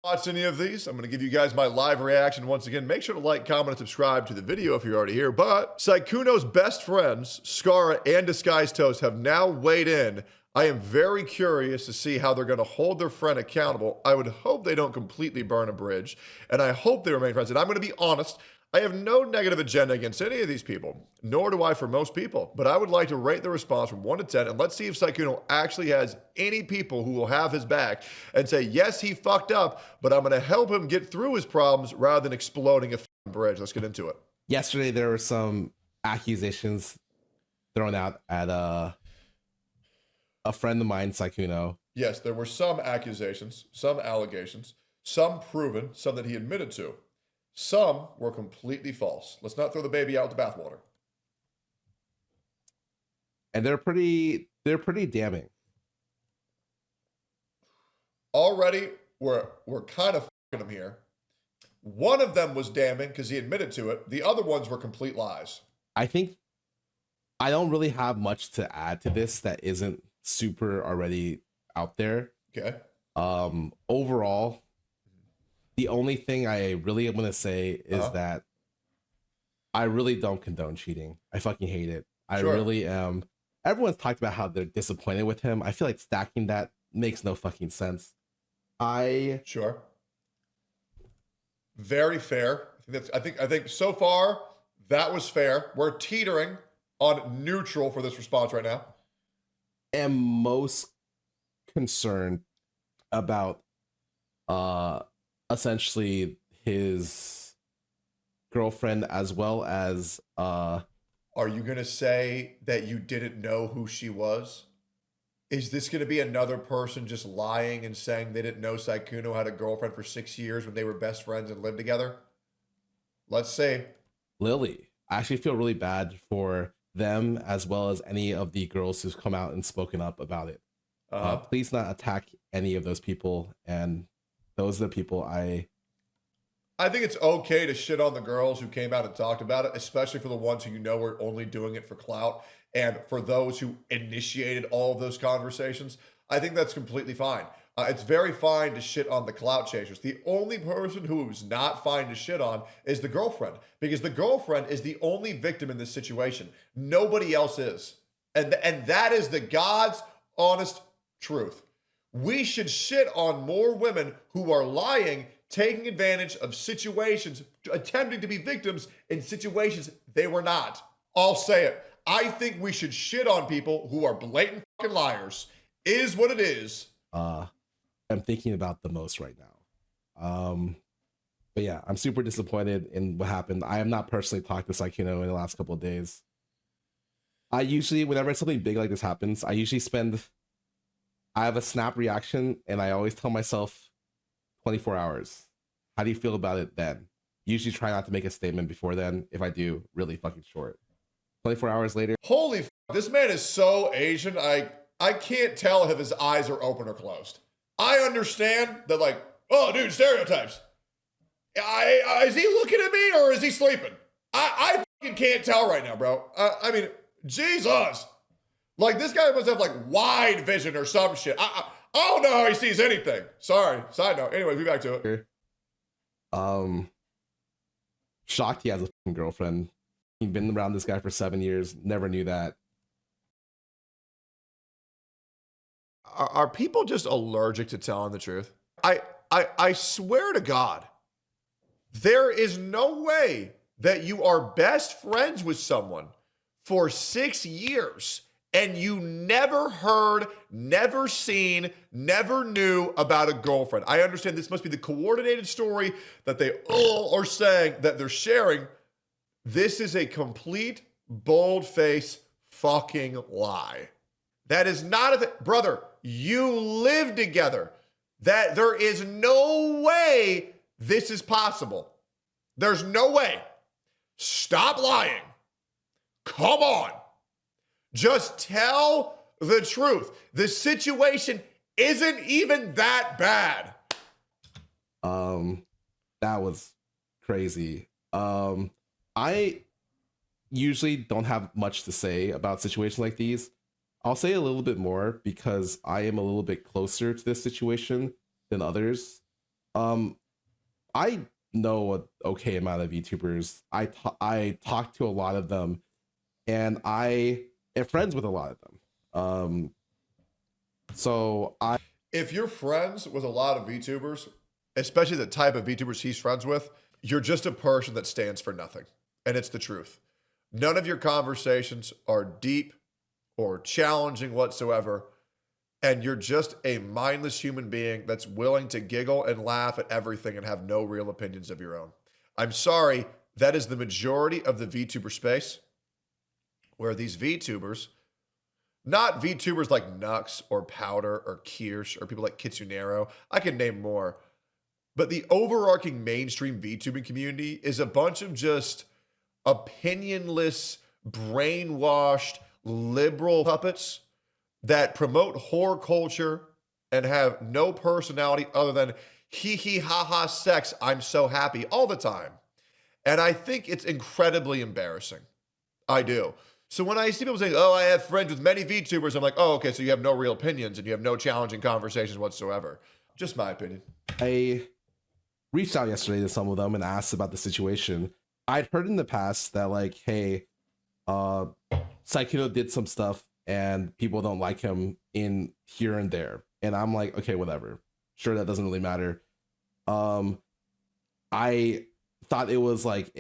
watch any of these. I'm going to give you guys my live reaction once again. Make sure to like, comment, and subscribe to the video if you're already here. But Sykkuno's best friends, Scarra and DisguisedToast, have now weighed in. I am very curious to see how they're going to hold their friend accountable. I would hope they don't completely burn a bridge, and I hope they remain friends. And I'm going to be honest, I have no negative agenda against any of these people, nor do I for most people, but I would like to rate the response from 1 to 10, and let's see if Sykkuno actually has any people who will have his back and say, yes, he fucked up, but I'm going to help him get through his problems rather than exploding a bridge. Let's get into it. Yesterday, there were some accusations thrown out at a friend of mine, Sykkuno. Yes, there were some accusations, some allegations, some proven, some that he admitted to. Some were completely false. Let's not throw the baby out with the bathwater. And they're pretty damning. Already, we're kind of fucking him here. One of them was damning because he admitted to it. The other ones were complete lies. I think I don't really have much to add to this that isn't super already out there. Okay. Overall, the only thing I really am going to say is that I really don't condone cheating. I fucking hate it. I really am. Everyone's talked about how they're disappointed with him. I feel like stacking that makes no fucking sense. Sure. Very fair. I think so far that was fair. We're teetering on neutral for this response right now. Am most concerned about essentially his girlfriend, as well as are you gonna say that you didn't know who she was? Is this gonna be another person just lying and saying they didn't know Sykkuno had a girlfriend for 6 years when they were best friends and lived together? Let's say Lily. I actually feel really bad for them, as well as any of the girls who've come out and spoken up about it. Please not attack any of those people, and those are the people I think it's okay to shit on the girls who came out and talked about it, especially for the ones who you know are only doing it for clout, and for those who initiated all of those conversations. I think that's completely fine. It's very fine to shit on the clout chasers. The only person who is not fine to shit on is the girlfriend, because the girlfriend is the only victim in this situation. Nobody else is. And that is the God's honest truth. We should shit on more women who are lying, taking advantage of situations, attempting to be victims in situations they were not. I'll say it. I think we should shit on people who are blatant fucking liars. It is what it is. I'm thinking about the most right now. But yeah, I'm super disappointed in what happened. I have not personally talked to Sykkuno in the last couple of days. I usually, whenever something big like this happens, I have a snap reaction, and I always tell myself 24 hours. How do you feel about it then? Usually try not to make a statement before then. If I do, really fucking short. 24 hours later. Holy f***, this man is so Asian. I can't tell if his eyes are open or closed. I understand that, like, oh, dude, stereotypes. Is he looking at me or is he sleeping? I fucking can't tell right now, bro. I mean, Jesus. Like, this guy must have, like, wide vision or some shit. I don't know how he sees anything. Sorry. Side note. Anyway, be back to it. Shocked he has a fucking girlfriend. He's been around this guy for 7 years. Never knew that. Are people just allergic to telling the truth? I swear to God, there is no way that you are best friends with someone for 6 years and you never heard, never seen, never knew about a girlfriend. I understand this must be the coordinated story that they all are saying that they're sharing. This is a complete, bold-faced fucking lie. That is not a brother, you live together. That there is no way this is possible. There's no way. Stop lying. Come on. Just tell the truth. The situation isn't even that bad. That was crazy. I usually don't have much to say about situations like these. I'll say a little bit more because I am a little bit closer to this situation than others. I know an okay amount of VTubers. I talk to a lot of them, and I am friends with a lot of them. So if you're friends with a lot of VTubers, especially the type of VTubers he's friends with, you're just a person that stands for nothing. And it's the truth. None of your conversations are deep or challenging whatsoever. And you're just a mindless human being that's willing to giggle and laugh at everything and have no real opinions of your own. I'm sorry, that is the majority of the VTuber space, where these VTubers, not VTubers like Nux or Powder or Kirsch or people like Kitsunero, I can name more, but the overarching mainstream VTubing community is a bunch of just opinionless, brainwashed, liberal puppets that promote horror culture and have no personality other than hee hee ha ha sex, I'm so happy all the time. And I think it's incredibly embarrassing. I do. So when I see people saying, oh, I have friends with many VTubers, I'm like, oh, okay, so you have no real opinions and you have no challenging conversations whatsoever. Just my opinion. I reached out yesterday to some of them and asked about the situation. I'd heard in the past that, like, hey, Sykkuno did some stuff and people don't like him in here and there. And I'm like, okay, whatever. Sure, that doesn't really matter. I thought it was like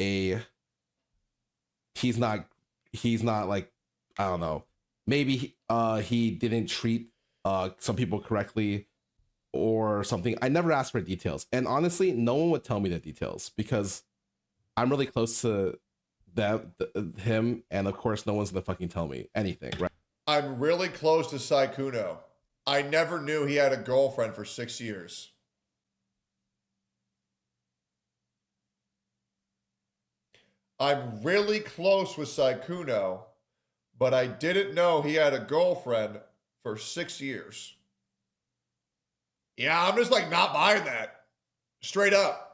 he's not like, I don't know. Maybe he didn't treat some people correctly or something. I never asked for details. And honestly, no one would tell me the details because I'm really close to him. And of course, no one's gonna fucking tell me anything, right? I'm really close to Sykkuno. I never knew he had a girlfriend for 6 years. I'm really close with Sykkuno, but I didn't know he had a girlfriend for 6 years. Yeah, I'm just like not buying that. Straight up.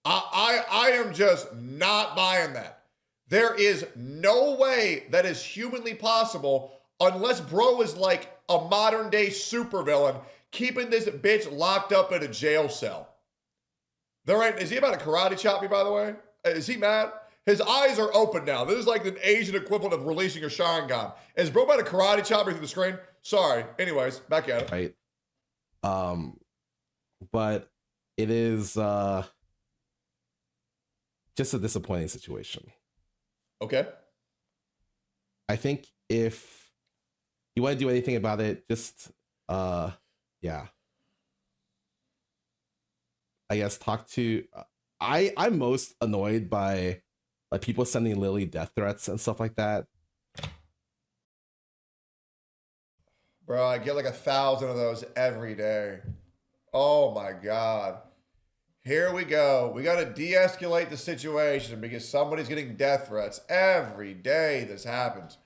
I am just not buying that. There is no way that is humanly possible unless bro is like a modern day supervillain keeping this bitch locked up in a jail cell. Is he about to karate chop me, by the way? Is he mad? His eyes are open now. This is like an Asian equivalent of releasing a Sharingan. Is bro about to karate chop me through the screen? Sorry. Anyways, back at it. Right. But it is just a disappointing situation. Okay. I think if you want to do anything about it, just yeah. I guess talk to I'm most annoyed by like people sending Lily death threats and stuff like that. Bro, I get like 1,000 of those every day. Oh my God. Here we go. We got to de-escalate the situation because somebody's getting death threats. Every day this happens.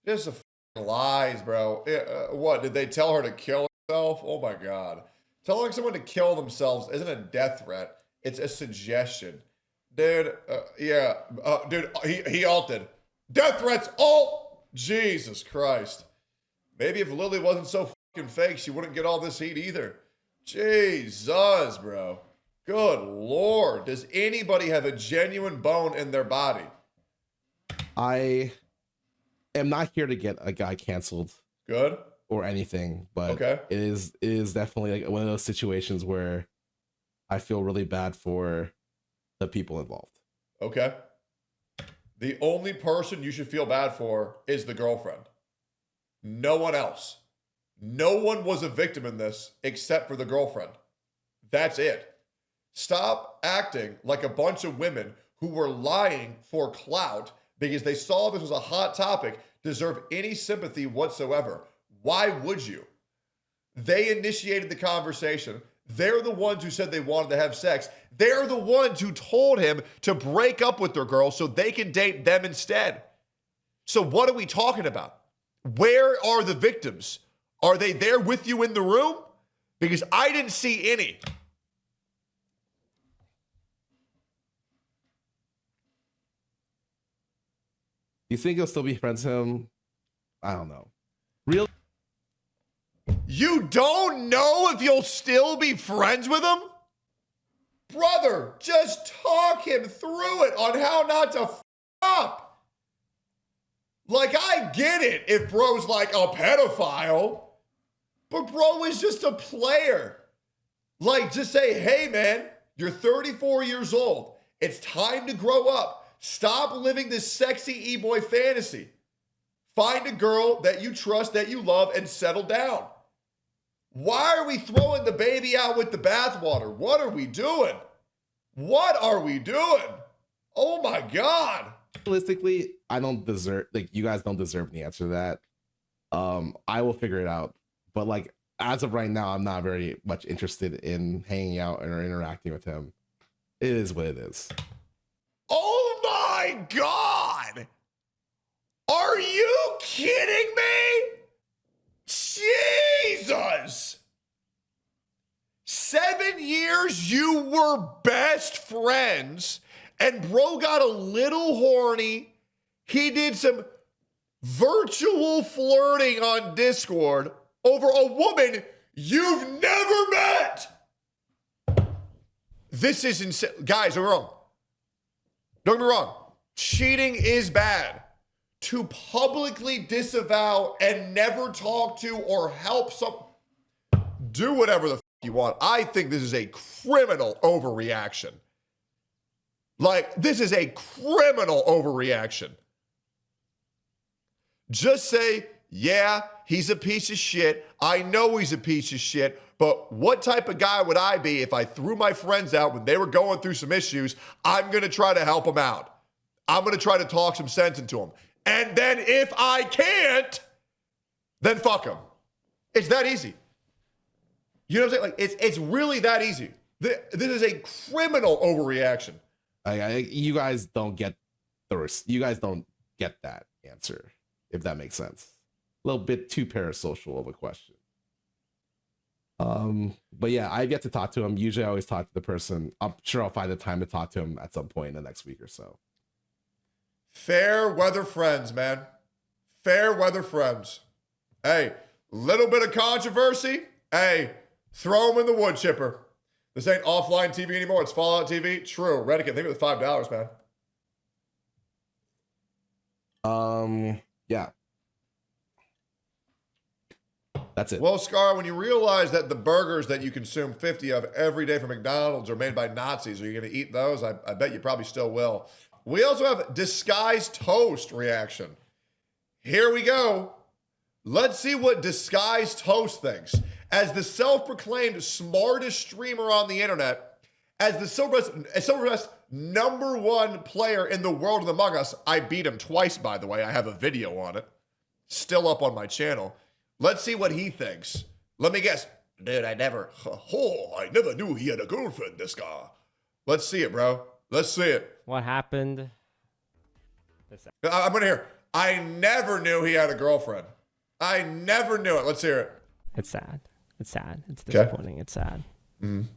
Just a lies, bro. What, did they tell her to kill herself? Oh my God. Telling someone to kill themselves isn't a death threat. It's a suggestion. Dude, yeah. Dude, he ulted. Death threats, oh! Jesus Christ. Maybe if Lily wasn't so fucking fake, she wouldn't get all this heat either. Jesus, bro. Good Lord. Does anybody have a genuine bone in their body? I am not here to get a guy canceled. Good. Or anything, but okay. It is definitely like one of those situations where I feel really bad for the people involved. Okay. The only person you should feel bad for is the girlfriend. No one else. No one was a victim in this except for the girlfriend. That's it. Stop acting like a bunch of women who were lying for clout because they saw this was a hot topic deserve any sympathy whatsoever. Why would you? They initiated the conversation. They're the ones who said they wanted to have sex. They're the ones who told him to break up with their girl so they can date them instead. So what are we talking about? Where are the victims? Are they there with you in the room? Because I didn't see any. You think you'll still be friends with him? I don't know. Really? You don't know if you'll still be friends with him? Brother, just talk him through it on how not to f up. Like, I get it if bro's like a pedophile, but bro is just a player. Like, just say, hey, man, you're 34 years old. It's time to grow up. Stop living this sexy e-boy fantasy. Find a girl that you trust, that you love, and settle down. Why are we throwing the baby out with the bathwater? What are we doing? What are we doing? Oh my God. Realistically, I don't deserve, like, you guys don't deserve the answer to that. I will figure it out. But like, as of right now, I'm not very much interested in hanging out or interacting with him. It is what it is. Oh my God. Are you kidding me? Jesus. 7 years you were best friends, and bro got a little horny. He did some virtual flirting on Discord over a woman you've never met. This is insane. Guys, don't get me wrong. Don't get me wrong. Cheating is bad. To publicly disavow and never talk to or help do whatever the f you want. I think this is a criminal overreaction. Like, this is a criminal overreaction. Just say, yeah, he's a piece of shit. I know he's a piece of shit, but what type of guy would I be if I threw my friends out when they were going through some issues? I'm going to try to help them out. I'm going to try to talk some sense into them. And then if I can't, then fuck them. It's that easy. You know what I'm saying? Like, it's really that easy. This is a criminal overreaction. You guys don't get you guys don't get that answer, if that makes sense. A little bit too parasocial of a question. But yeah, I get to talk to him. Usually I always talk to the person. I'm sure I'll find the time to talk to him at some point in the next week or so. Fair weather friends, man. Fair weather friends. Hey, little bit of controversy. Hey, throw them in the wood chipper. This ain't offline TV anymore. It's Fallout TV. True. Reddick, think of the $5, man. Yeah. That's it. Well, Scarra, when you realize that the burgers that you consume 50 of every day from McDonald's are made by Nazis, are you going to eat those? I bet you probably still will. We also have DisguisedToast reaction. Here we go. Let's see what DisguisedToast thinks. As the self-proclaimed smartest streamer on the internet, as the Silver #1 player in the world of Among Us, I beat him twice, by the way. I have a video on it. Still up on my channel. Let's see what he thinks. Let me guess. Dude, I never knew he had a girlfriend, this guy. Let's see it, bro. Let's see it. What happened? I'm going to hear. I never knew he had a girlfriend. I never knew it. Let's hear it. It's sad. It's sad. It's disappointing. Okay. It's sad. Mm-hmm.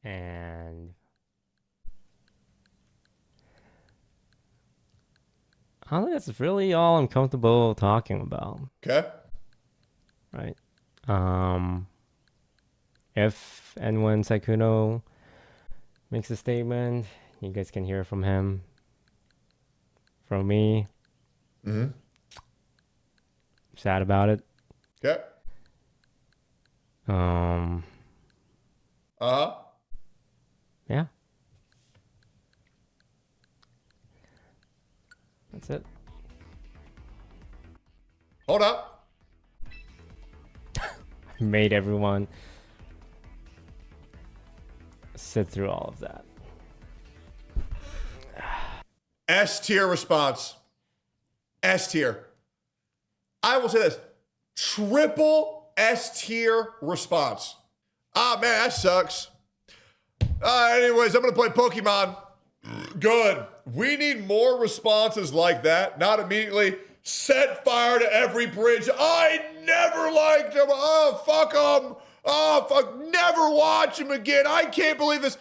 And I think that's really all I'm comfortable talking about. Okay. Right. If and when Sykkuno makes a statement, you guys can hear from him. From me. Mm-hmm. Sad about it. Okay. Yeah. That's it. Hold up. Made everyone sit through all of that. S tier response. S tier. I will say this. Triple S tier response. Ah, man, that sucks. Anyways, I'm going to play Pokemon. Good. We need more responses like that. Not immediately set fire to every bridge. I never liked him. Oh, fuck him. Oh, fuck. Never watch him again. I can't believe this.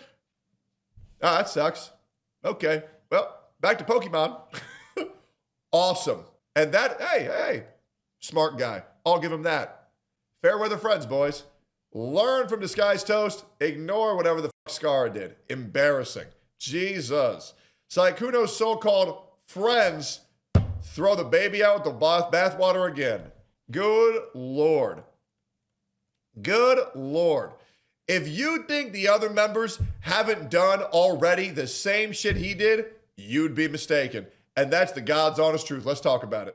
Ah, that sucks. Okay. Well, back to Pokemon. Awesome. And that, hey, smart guy. I'll give him that. Fair weather friends, boys. Learn from DisguisedToast. Ignore whatever the fuck Scarra did. Embarrassing. Jesus. Sykkuno's so-called friends throw the baby out with the bathwater again. Good Lord. Good Lord. If you think the other members haven't done already the same shit he did, you'd be mistaken. And that's the God's honest truth. Let's talk about it.